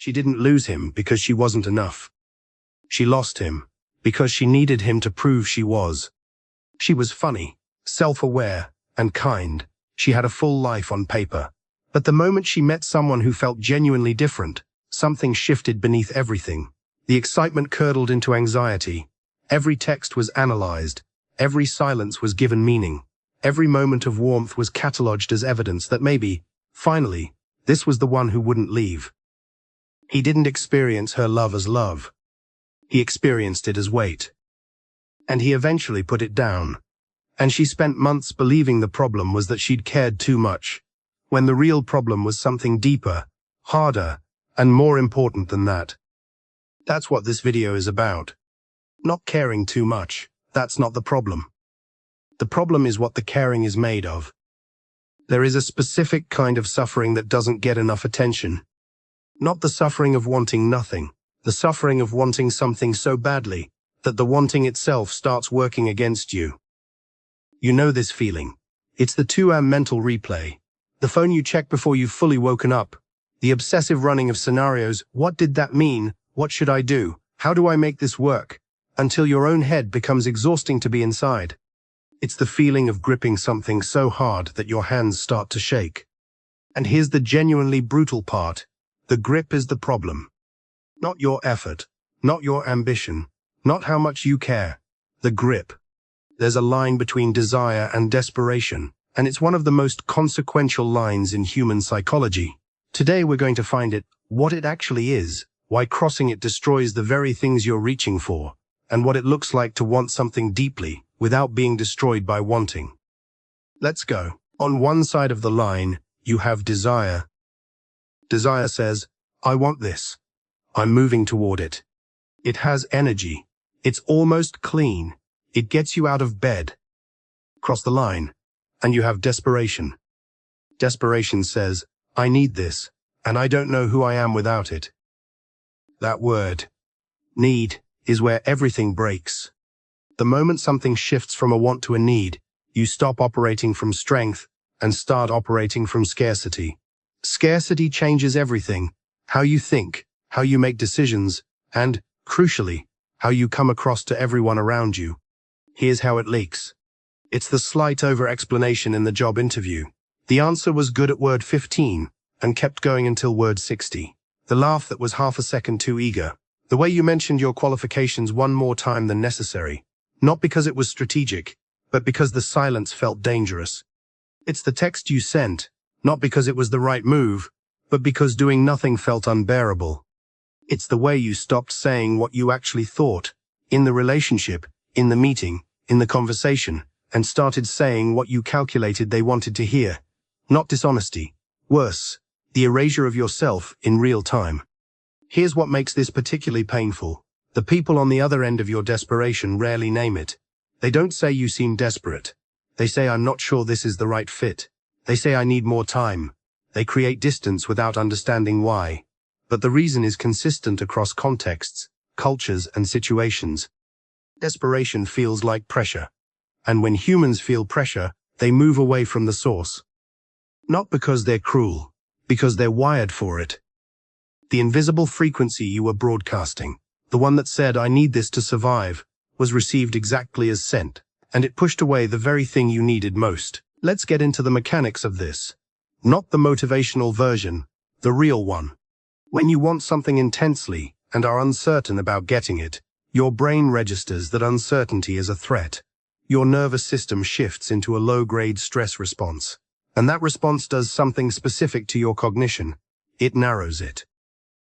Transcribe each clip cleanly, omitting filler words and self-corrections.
She didn't lose him because she wasn't enough. She lost him because she needed him to prove she was. She was funny, self-aware, and kind. She had a full life on paper. But the moment she met someone who felt genuinely different, something shifted beneath everything. The excitement curdled into anxiety. Every text was analyzed. Every silence was given meaning. Every moment of warmth was catalogued as evidence that maybe, finally, this was the one who wouldn't leave. He didn't experience her love as love. He experienced it as weight. And he eventually put it down. And she spent months believing the problem was that she'd cared too much, when the real problem was something deeper, harder, and more important than that. That's what this video is about. Not caring too much, that's not the problem. The problem is what the caring is made of. There is a specific kind of suffering that doesn't get enough attention. Not the suffering of wanting nothing, the suffering of wanting something so badly that the wanting itself starts working against you. You know this feeling. It's the 2 AM mental replay. The phone you check before you've fully woken up. The obsessive running of scenarios. What did that mean? What should I do? How do I make this work? Until your own head becomes exhausting to be inside. It's the feeling of gripping something so hard that your hands start to shake. And here's the genuinely brutal part. The grip is the problem. Not your effort, not your ambition, not how much you care. The grip. There's a line between desire and desperation, and it's one of the most consequential lines in human psychology. Today we're going to find it, what it actually is, why crossing it destroys the very things you're reaching for, and what it looks like to want something deeply without being destroyed by wanting. Let's go. On one side of the line, you have desire. Desire says, I want this. I'm moving toward it. It has energy. It's almost clean. It gets you out of bed. Cross the line, and you have desperation. Desperation says, I need this, and I don't know who I am without it. That word, need, is where everything breaks. The moment something shifts from a want to a need, you stop operating from strength and start operating from scarcity. Scarcity changes everything, how you think, how you make decisions, and, crucially, how you come across to everyone around you. Here's how it leaks. It's the slight over-explanation in the job interview. The answer was good at word 15 and kept going until word 60. The laugh that was half a second too eager. The way you mentioned your qualifications one more time than necessary. Not because it was strategic, but because the silence felt dangerous. It's the text you sent, not because it was the right move, but because doing nothing felt unbearable. It's the way you stopped saying what you actually thought, in the relationship, in the meeting, in the conversation, and started saying what you calculated they wanted to hear. Not dishonesty. Worse, the erasure of yourself in real time. Here's what makes this particularly painful. The people on the other end of your desperation rarely name it. They don't say you seem desperate. They say I'm not sure this is the right fit. They say I need more time. They create distance without understanding why. But the reason is consistent across contexts, cultures, and situations. Desperation feels like pressure. And when humans feel pressure, they move away from the source. Not because they're cruel, because they're wired for it. The invisible frequency you were broadcasting, the one that said, I need this to survive, was received exactly as sent, and it pushed away the very thing you needed most. Let's get into the mechanics of this. Not the motivational version, the real one. When you want something intensely and are uncertain about getting it, your brain registers that uncertainty is a threat. Your nervous system shifts into a low-grade stress response, and that response does something specific to your cognition. It narrows it.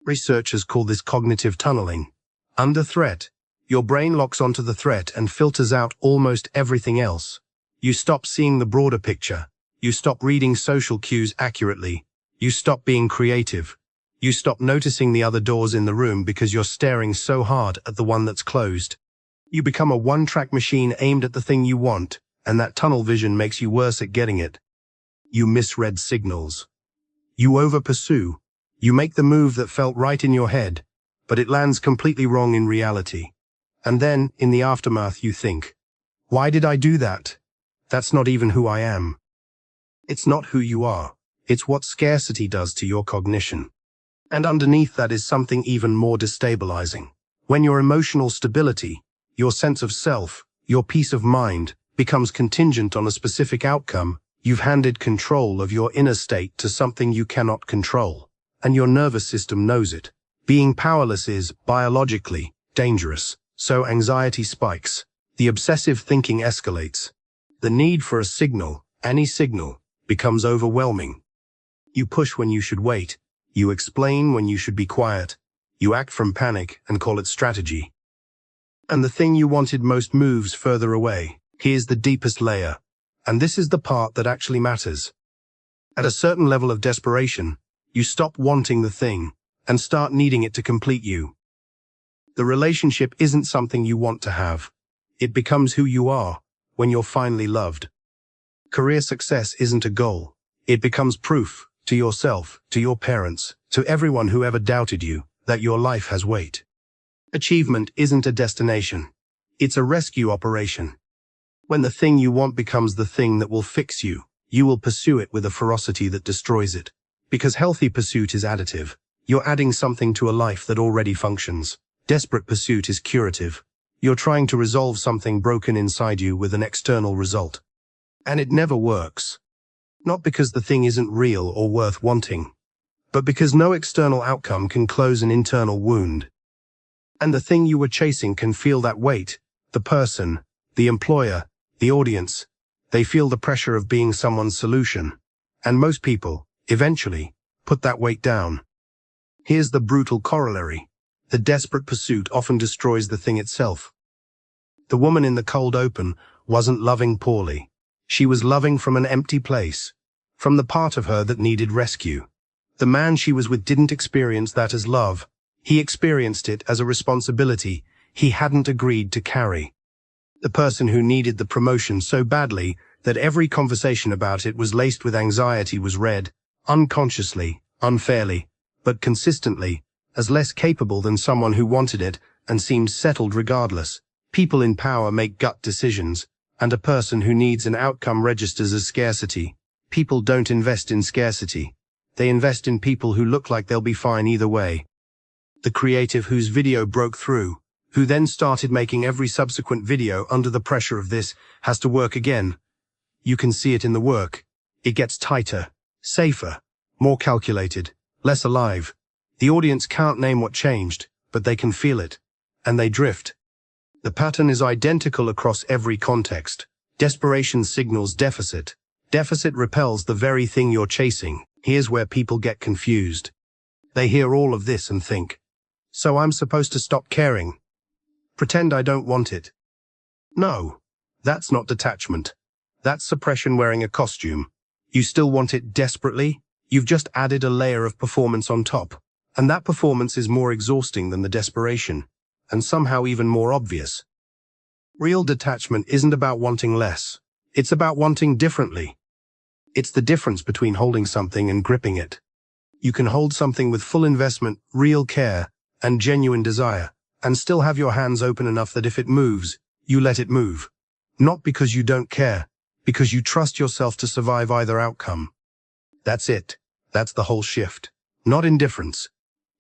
Researchers call this cognitive tunneling. Under threat, your brain locks onto the threat and filters out almost everything else. You stop seeing the broader picture. You stop reading social cues accurately. You stop being creative. You stop noticing the other doors in the room because you're staring so hard at the one that's closed. You become a one-track machine aimed at the thing you want, and that tunnel vision makes you worse at getting it. You misread signals. You over-pursue. You make the move that felt right in your head, but it lands completely wrong in reality. And then, in the aftermath, you think, why did I do that? That's not even who I am. It's not who you are. It's what scarcity does to your cognition. And underneath that is something even more destabilizing. When your emotional stability, your sense of self, your peace of mind becomes contingent on a specific outcome, you've handed control of your inner state to something you cannot control. And your nervous system knows it. Being powerless is, biologically, dangerous. So anxiety spikes. The obsessive thinking escalates. The need for a signal, any signal, becomes overwhelming. You push when you should wait. You explain when you should be quiet. You act from panic and call it strategy. And the thing you wanted most moves further away. Here's the deepest layer. And this is the part that actually matters. At a certain level of desperation, you stop wanting the thing and start needing it to complete you. The relationship isn't something you want to have. It becomes who you are when you're finally loved. Career success isn't a goal. It becomes proof to yourself, to your parents, to everyone who ever doubted you, that your life has weight. Achievement isn't a destination. It's a rescue operation. When the thing you want becomes the thing that will fix you, you will pursue it with a ferocity that destroys it. Because healthy pursuit is additive. You're adding something to a life that already functions. Desperate pursuit is curative. You're trying to resolve something broken inside you with an external result. And it never works. Not because the thing isn't real or worth wanting, but because no external outcome can close an internal wound. And the thing you were chasing can feel that weight. The person, the employer, the audience, they feel the pressure of being someone's solution. And most people, eventually, put that weight down. Here's the brutal corollary. The desperate pursuit often destroys the thing itself. The woman in the cold open wasn't loving poorly. She was loving from an empty place, from the part of her that needed rescue. The man she was with didn't experience that as love. He experienced it as a responsibility he hadn't agreed to carry. The person who needed the promotion so badly that every conversation about it was laced with anxiety was read, unconsciously, unfairly, but consistently, as less capable than someone who wanted it and seemed settled regardless. People in power make gut decisions, and a person who needs an outcome registers as scarcity. People don't invest in scarcity. They invest in people who look like they'll be fine either way. The creative whose video broke through, who then started making every subsequent video under the pressure of this, has to work again. You can see it in the work. It gets tighter, safer, more calculated, less alive. The audience can't name what changed, but they can feel it. And they drift. The pattern is identical across every context. Desperation signals deficit. Deficit repels the very thing you're chasing. Here's where people get confused. They hear all of this and think, so I'm supposed to stop caring? Pretend I don't want it? No, that's not detachment. That's suppression wearing a costume. You still want it desperately? You've just added a layer of performance on top. And that performance is more exhausting than the desperation, and somehow even more obvious. Real detachment isn't about wanting less. It's about wanting differently. It's the difference between holding something and gripping it. You can hold something with full investment, real care, and genuine desire, and still have your hands open enough that if it moves, you let it move. Not because you don't care, because you trust yourself to survive either outcome. That's it. That's the whole shift. Not indifference.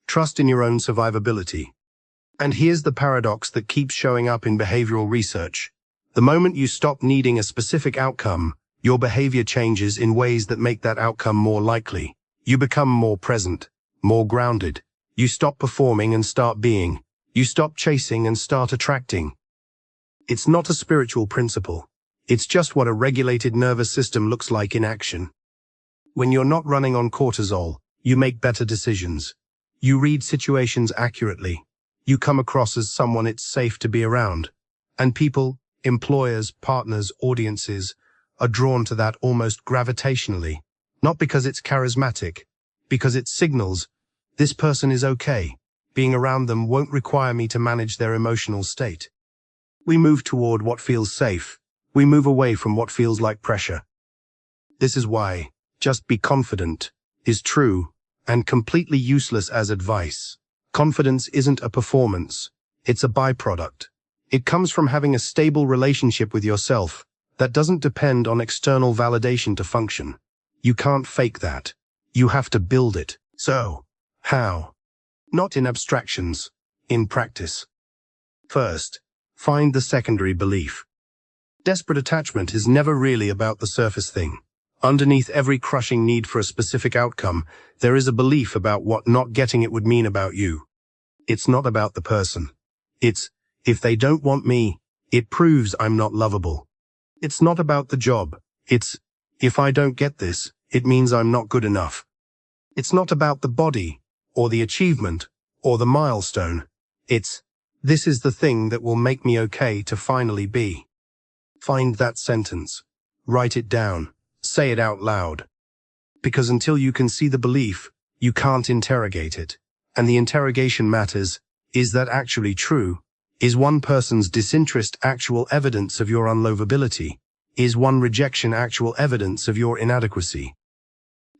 Trust in your own survivability. And here's the paradox that keeps showing up in behavioral research. The moment you stop needing a specific outcome, your behavior changes in ways that make that outcome more likely. You become more present, more grounded. You stop performing and start being. You stop chasing and start attracting. It's not a spiritual principle. It's just what a regulated nervous system looks like in action. When you're not running on cortisol, you make better decisions. You read situations accurately. You come across as someone it's safe to be around. And people, employers, partners, audiences, are drawn to that almost gravitationally. Not because it's charismatic, because it signals, this person is okay. Being around them won't require me to manage their emotional state. We move toward what feels safe. We move away from what feels like pressure. This is why just be confident is true and completely useless as advice. Confidence isn't a performance. It's a byproduct. It comes from having a stable relationship with yourself that doesn't depend on external validation to function. You can't fake that. You have to build it. So, How? Not in abstractions, in practice. First, find the secondary belief. Desperate attachment is never really about the surface thing. Underneath every crushing need for a specific outcome, there is a belief about what not getting it would mean about you. It's not about the person. It's, if they don't want me, it proves I'm not lovable. It's not about the job. It's, if I don't get this, it means I'm not good enough. It's not about the body, or the achievement, or the milestone. It's, this is the thing that will make me okay to finally be. Find that sentence. Write it down. Say it out loud. Because until you can see the belief, you can't interrogate it. And the interrogation matters. Is that actually true? Is one person's disinterest actual evidence of your unlovability? Is one rejection actual evidence of your inadequacy?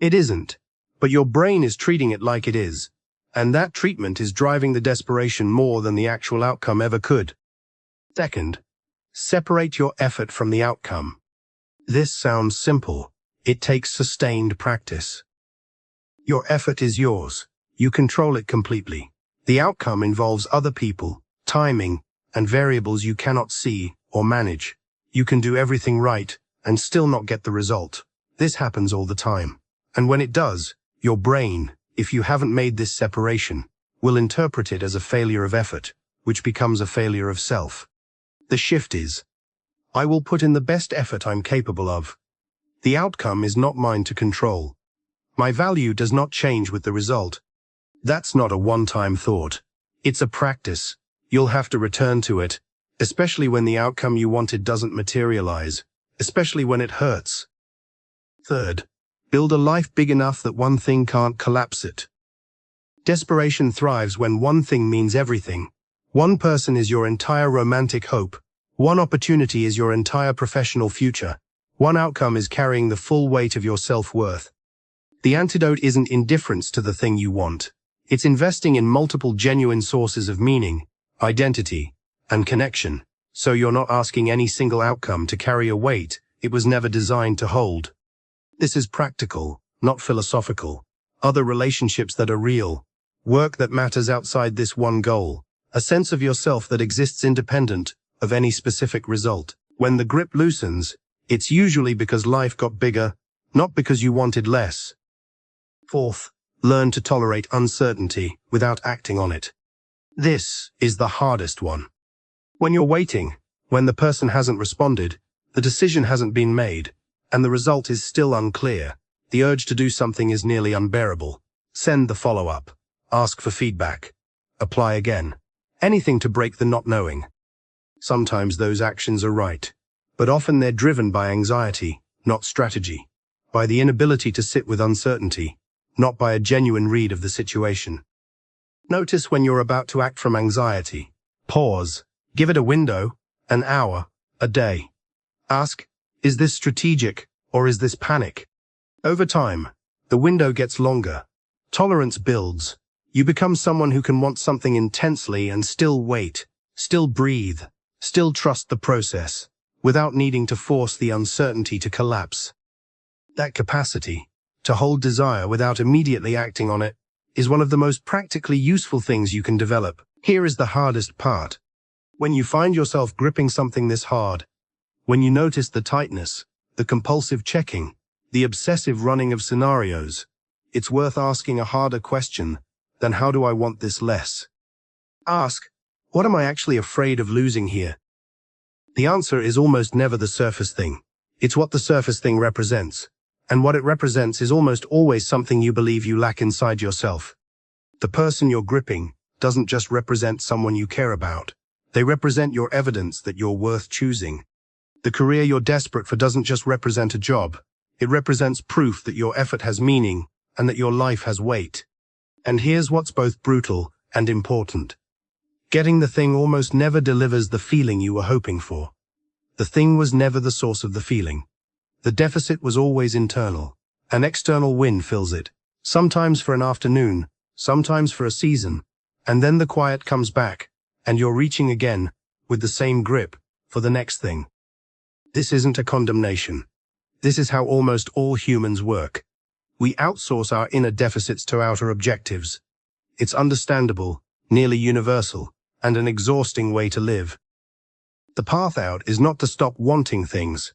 It isn't, but your brain is treating it like it is. And that treatment is driving the desperation more than the actual outcome ever could. Second, separate your effort from the outcome. This sounds simple. It takes sustained practice. Your effort is yours. You control it completely. The outcome involves other people, timing, and variables you cannot see or manage. You can do everything right and still not get the result. This happens all the time. And when it does, your brain, if you haven't made this separation, will interpret it as a failure of effort, which becomes a failure of self. The shift is, I will put in the best effort I'm capable of. The outcome is not mine to control. My value does not change with the result. That's not a one-time thought. It's a practice. You'll have to return to it, especially when the outcome you wanted doesn't materialize, especially when it hurts. Third, build a life big enough that one thing can't collapse it. Desperation thrives when one thing means everything. One person is your entire romantic hope. One opportunity is your entire professional future. One outcome is carrying the full weight of your self-worth. The antidote isn't indifference to the thing you want. It's investing in multiple genuine sources of meaning, identity, and connection, so you're not asking any single outcome to carry a weight it was never designed to hold. This is practical, not philosophical. Other relationships that are real, work that matters outside this one goal, a sense of yourself that exists independent of any specific result. When the grip loosens, it's usually because life got bigger, not because you wanted less. Fourth, learn to tolerate uncertainty without acting on it. This is the hardest one. When you're waiting, when the person hasn't responded, the decision hasn't been made, and the result is still unclear, the urge to do something is nearly unbearable. Send the follow-up. Ask for feedback. Apply again. Anything to break the not knowing. Sometimes those actions are right, but often they're driven by anxiety, not strategy, by the inability to sit with uncertainty, not by a genuine read of the situation. Notice when you're about to act from anxiety. Pause. Give it a window, an hour, a day. Ask, is this strategic, or is this panic? Over time, the window gets longer. Tolerance builds. You become someone who can want something intensely and still wait, still breathe, still trust the process, without needing to force the uncertainty to collapse. That capacity, to hold desire without immediately acting on it, is one of the most practically useful things you can develop. Here is the hardest part. When you find yourself gripping something this hard, when you notice the tightness, the compulsive checking, the obsessive running of scenarios, it's worth asking a harder question than how do I want this less? Ask, what am I actually afraid of losing here? The answer is almost never the surface thing. It's what the surface thing represents. And what it represents is almost always something you believe you lack inside yourself. The person you're gripping doesn't just represent someone you care about. They represent your evidence that you're worth choosing. The career you're desperate for doesn't just represent a job. It represents proof that your effort has meaning and that your life has weight. And here's what's both brutal and important. Getting the thing almost never delivers the feeling you were hoping for. The thing was never the source of the feeling. The deficit was always internal. An external win fills it, sometimes for an afternoon, sometimes for a season, and then the quiet comes back, and you're reaching again, with the same grip, for the next thing. This isn't a condemnation. This is how almost all humans work. We outsource our inner deficits to outer objectives. It's understandable, nearly universal, and an exhausting way to live. The path out is not to stop wanting things.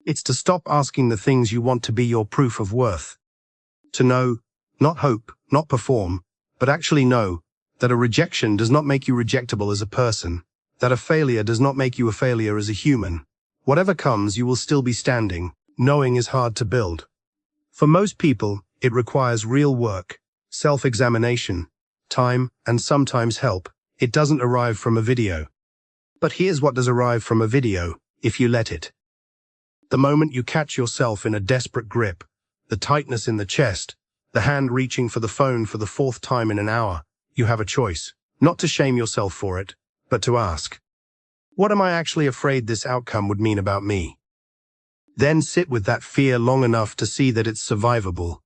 It's to stop asking the things you want to be your proof of worth. To know, not hope, not perform, but actually know, that a rejection does not make you rejectable as a person, that a failure does not make you a failure as a human. Whatever comes, you will still be standing. Knowing is hard to build. For most people, it requires real work, self-examination, time, and sometimes help. It doesn't arrive from a video. But here's what does arrive from a video, if you let it. The moment you catch yourself in a desperate grip, the tightness in the chest, the hand reaching for the phone for the 4th time in an hour, you have a choice, not to shame yourself for it, but to ask, what am I actually afraid this outcome would mean about me? Then sit with that fear long enough to see that it's survivable.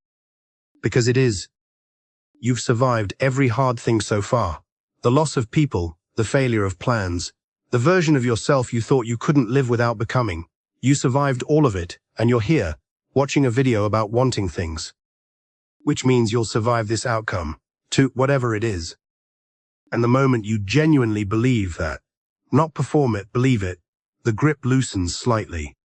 Because it is. You've survived every hard thing so far. The loss of people, the failure of plans, the version of yourself you thought you couldn't live without becoming. You survived all of it, and you're here, watching a video about wanting things. Which means you'll survive this outcome, to whatever it is. And the moment you genuinely believe that, not perform it, believe it, the grip loosens slightly.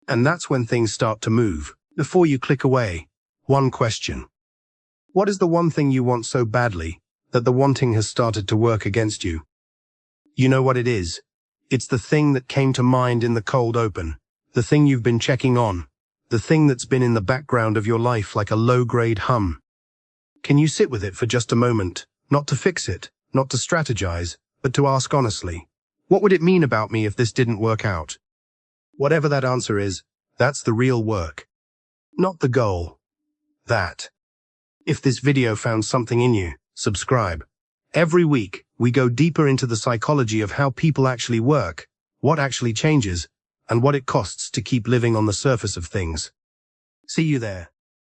And that's when things start to move. Before you click away, one question. What is the one thing you want so badly that the wanting has started to work against you? You know what it is. It's the thing that came to mind in the cold open, the thing you've been checking on, the thing that's been in the background of your life like a low-grade hum. Can you sit with it for just a moment, not to fix it, not to strategize, but to ask honestly, what would it mean about me if this didn't work out? Whatever that answer is, that's the real work. Not the goal. That. If this video found something in you, subscribe. Every week, we go deeper into the psychology of how people actually work, what actually changes, and what it costs to keep living on the surface of things. See you there.